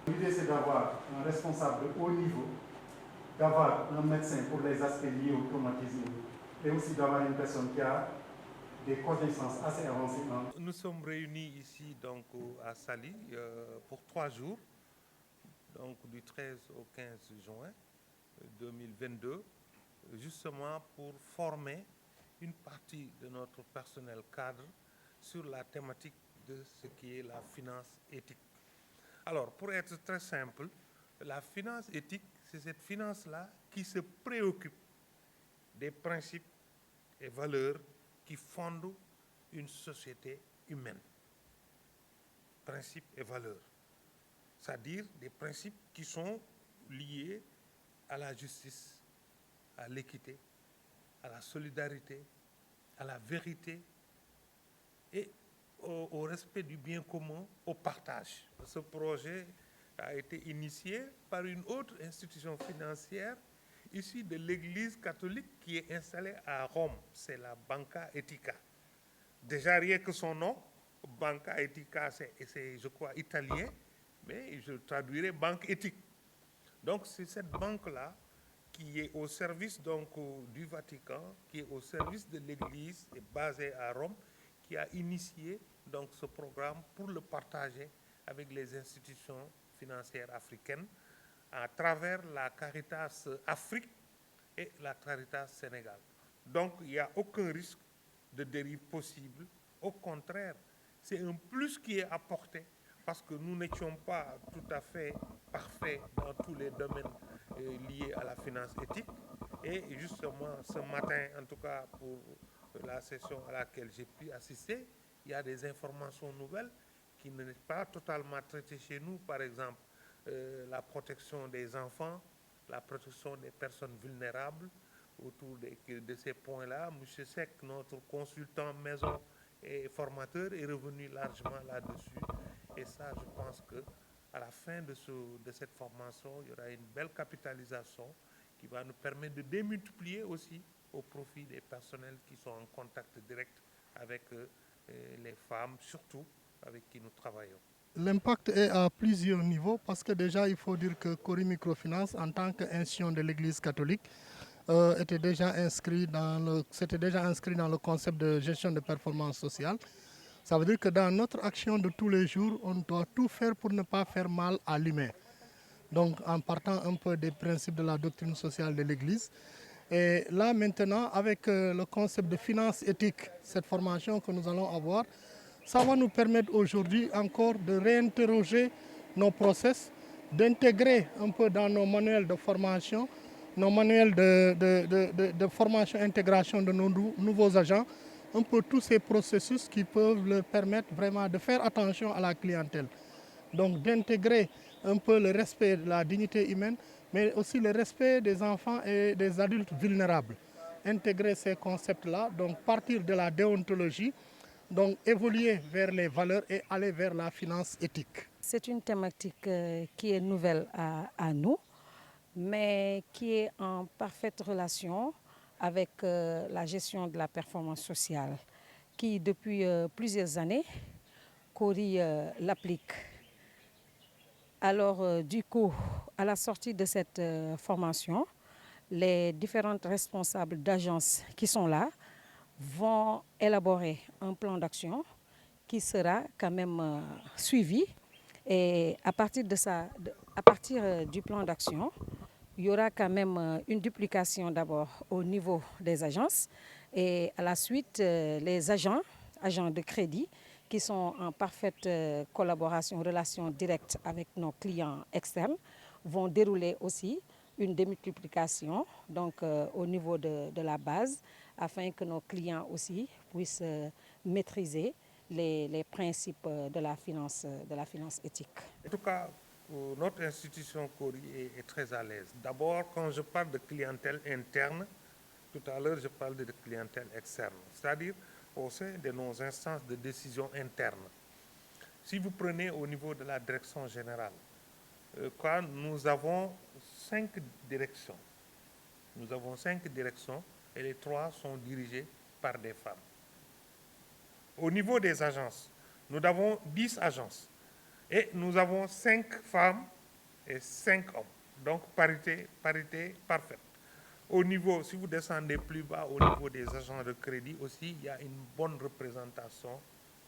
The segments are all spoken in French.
L'idée, c'est d'avoir un responsable de haut niveau, d'avoir un médecin pour les aspects liés au traumatisme et aussi d'avoir une personne qui a des connaissances assez avancées. Nous sommes réunis ici donc à Saly pour 3 jours, donc du 13 au 15 juin 2022, justement pour former une partie de notre personnel cadre sur la thématique de ce qui est la finance éthique. Alors, pour être très simple, la finance éthique, c'est cette finance-là qui se préoccupe des principes et valeurs qui fondent une société humaine. Principes et valeurs. C'est-à-dire des principes qui sont liés à la justice, à l'équité, à la solidarité, à la vérité et au respect du bien commun, au partage. Ce projet a été initié par une autre institution financière issue de l'Église catholique qui est installée à Rome. C'est la Banca Etica. Déjà, rien que son nom, Banca Etica, c'est je crois, italien, mais je traduirais banque éthique. Donc, c'est cette banque-là qui est au service donc, du Vatican, qui est au service de l'Église, et basée à Rome, qui a initié donc, ce programme pour le partager avec les institutions financières africaines à travers la Caritas Afrique et la Caritas Sénégal. Donc, il n'y a aucun risque de dérive possible. Au contraire, c'est un plus qui est apporté parce que nous n'étions pas tout à fait parfaits dans tous les domaines liés à la finance éthique. Et justement, ce matin, en tout cas pour la session à laquelle j'ai pu assister, il y a des informations nouvelles qui ne sont pas totalement traitées chez nous. Par exemple, la protection des enfants, la protection des personnes vulnérables. Autour de ces points-là, M. Seck, notre consultant maison et formateur, est revenu largement là-dessus. Et ça, je pense qu'à la fin de cette formation, il y aura une belle capitalisation qui va nous permettre de démultiplier aussi au profit des personnels qui sont en contact direct avec les femmes, surtout avec qui nous travaillons. L'impact est à plusieurs niveaux parce que déjà, il faut dire que Cori Microfinance, en tant qu'institution de l'Église catholique, s'était déjà inscrit dans le concept de gestion de performance sociale. Ça veut dire que dans notre action de tous les jours, on doit tout faire pour ne pas faire mal à l'humain. Donc en partant un peu des principes de la doctrine sociale de l'Église. Et là maintenant, avec le concept de finance éthique, cette formation que nous allons avoir, ça va nous permettre aujourd'hui encore de réinterroger nos process, d'intégrer un peu dans nos manuels de formation, nos manuels de formation intégration de nos nouveaux agents, un peu tous ces processus qui peuvent leur permettre vraiment de faire attention à la clientèle. Donc d'intégrer un peu le respect de la dignité humaine, mais aussi le respect des enfants et des adultes vulnérables. Intégrer ces concepts-là, donc partir de la déontologie, donc évoluer vers les valeurs et aller vers la finance éthique. C'est une thématique qui est nouvelle à nous, mais qui est en parfaite relation avec la gestion de la performance sociale, qui depuis plusieurs années, Cori l'applique. Alors du coup, à la sortie de cette formation, les différentes responsables d'agences qui sont là vont élaborer un plan d'action qui sera quand même suivi. Et à partir du plan d'action, il y aura quand même une duplication d'abord au niveau des agences et à la suite les agents de crédit qui sont en parfaite collaboration, relation directe avec nos clients externes vont dérouler aussi une démultiplication donc, au niveau de la base afin que nos clients aussi puissent maîtriser les principes de la finance éthique. En tout cas, notre institution Cori est très à l'aise. D'abord, quand je parle de clientèle interne, tout à l'heure je parle de clientèle externe, c'est-à-dire au sein de nos instances de décision interne. Si vous prenez au niveau de la direction générale, nous avons 5 directions. Nous avons 5 directions et les 3 sont dirigées par des femmes. Au niveau des agences, nous avons 10 agences et nous avons 5 femmes et 5 hommes. Donc parité parfaite. Au niveau, si vous descendez plus bas, au niveau des agents de crédit aussi, il y a une bonne représentation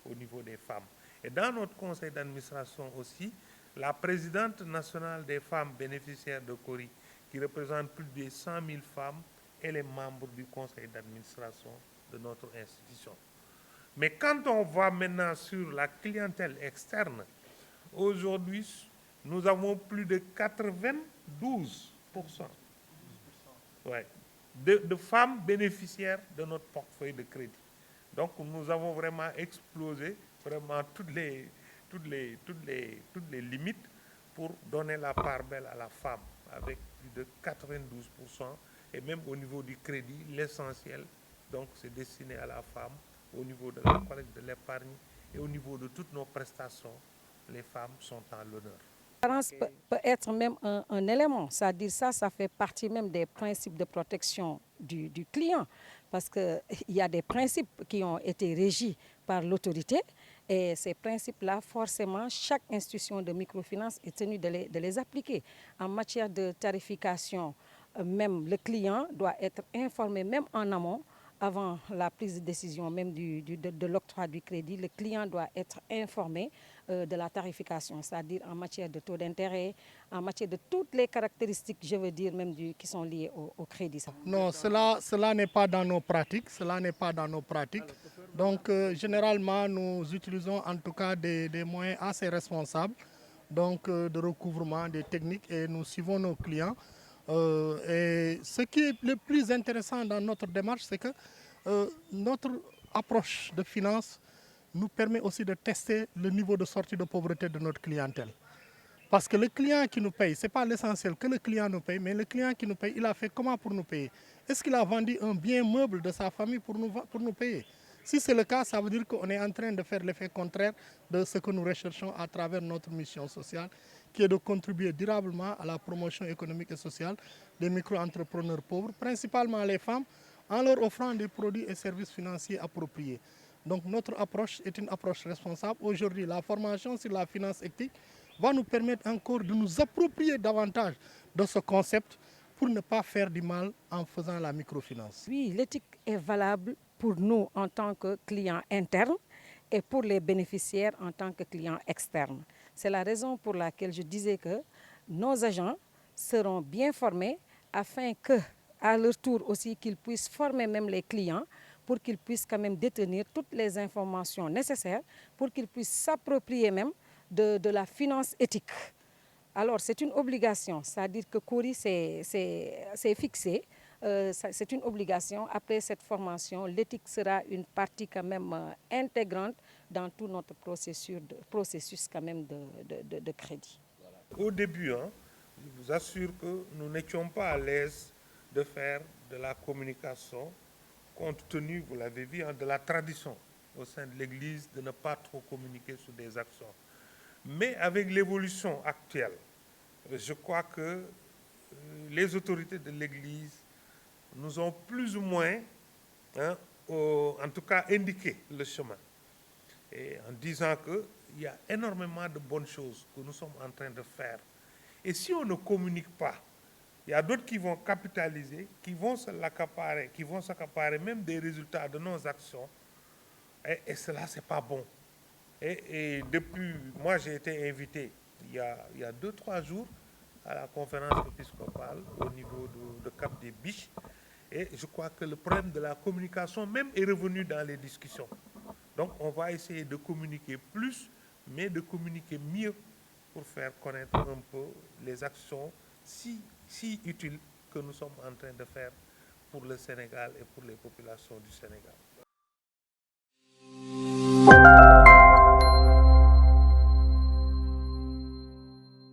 au niveau des femmes. Et dans notre conseil d'administration aussi, la présidente nationale des femmes bénéficiaires de CORI, qui représente plus de 100 000 femmes, elle est membre du conseil d'administration de notre institution. Mais quand on va maintenant sur la clientèle externe, aujourd'hui, nous avons plus de 92% de femmes bénéficiaires de notre portefeuille de crédit. Donc nous avons vraiment explosé vraiment toutes les limites pour donner la part belle à la femme avec plus de 92%. Et même au niveau du crédit, l'essentiel, donc c'est destiné à la femme au niveau de la collecte de l'épargne et au niveau de toutes nos prestations, les femmes sont en l'honneur. La transparence peut être même un élément, c'est-à-dire ça fait partie même des principes de protection du client, parce qu'il y a des principes qui ont été régis par l'autorité et ces principes-là, forcément, chaque institution de microfinance est tenue de les appliquer. En matière de tarification, même le client doit être informé, même en amont, avant la prise de décision même de l'octroi du crédit, le client doit être informé de la tarification, c'est-à-dire en matière de taux d'intérêt, en matière de toutes les caractéristiques, je veux dire, même qui sont liées au crédit. Non, cela n'est pas dans nos pratiques. Cela n'est pas dans nos pratiques. Donc, généralement, nous utilisons en tout cas des moyens assez responsables, donc de recouvrement des techniques, et nous suivons nos clients. Et ce qui est le plus intéressant dans notre démarche, c'est que notre approche de finance nous permet aussi de tester le niveau de sortie de pauvreté de notre clientèle. Parce que le client qui nous paye, ce n'est pas l'essentiel que le client nous paye, mais le client qui nous paye, il a fait comment pour nous payer? Est-ce qu'il a vendu un bien meuble de sa famille pour nous payer? Si c'est le cas, ça veut dire qu'on est en train de faire l'effet contraire de ce que nous recherchons à travers notre mission sociale, qui est de contribuer durablement à la promotion économique et sociale des micro-entrepreneurs pauvres, principalement les femmes, en leur offrant des produits et services financiers appropriés. Donc notre approche est une approche responsable. Aujourd'hui, la formation sur la finance éthique va nous permettre encore de nous approprier davantage de ce concept pour ne pas faire du mal en faisant la microfinance. Oui, l'éthique est valable pour nous en tant que clients internes et pour les bénéficiaires en tant que clients externes. C'est la raison pour laquelle je disais que nos agents seront bien formés afin que, à leur tour aussi, qu'ils puissent former même les clients pour qu'ils puissent quand même détenir toutes les informations nécessaires pour qu'ils puissent s'approprier même de la finance éthique. Alors c'est une obligation, c'est-à-dire que CORI c'est fixé, c'est une obligation. Après cette formation, l'éthique sera une partie quand même intégrante dans tout notre processus quand même de crédit. Au début, je vous assure que nous n'étions pas à l'aise de faire de la communication, compte tenu, vous l'avez vu, de la tradition au sein de l'Église de ne pas trop communiquer sur des actions. Mais avec l'évolution actuelle, je crois que les autorités de l'Église nous ont plus ou moins, en tout cas, indiqué le chemin. Et en disant qu'il y a énormément de bonnes choses que nous sommes en train de faire. Et si on ne communique pas, il y a d'autres qui vont capitaliser, qui vont s'accaparer même des résultats de nos actions. Et cela, ce n'est pas bon. Et depuis, moi j'ai été invité il y a 2-3 jours à la conférence épiscopale au niveau de Cap des Biches. Et je crois que le problème de la communication même est revenu dans les discussions. Donc on va essayer de communiquer plus, mais de communiquer mieux pour faire connaître un peu les actions si utiles que nous sommes en train de faire pour le Sénégal et pour les populations du Sénégal.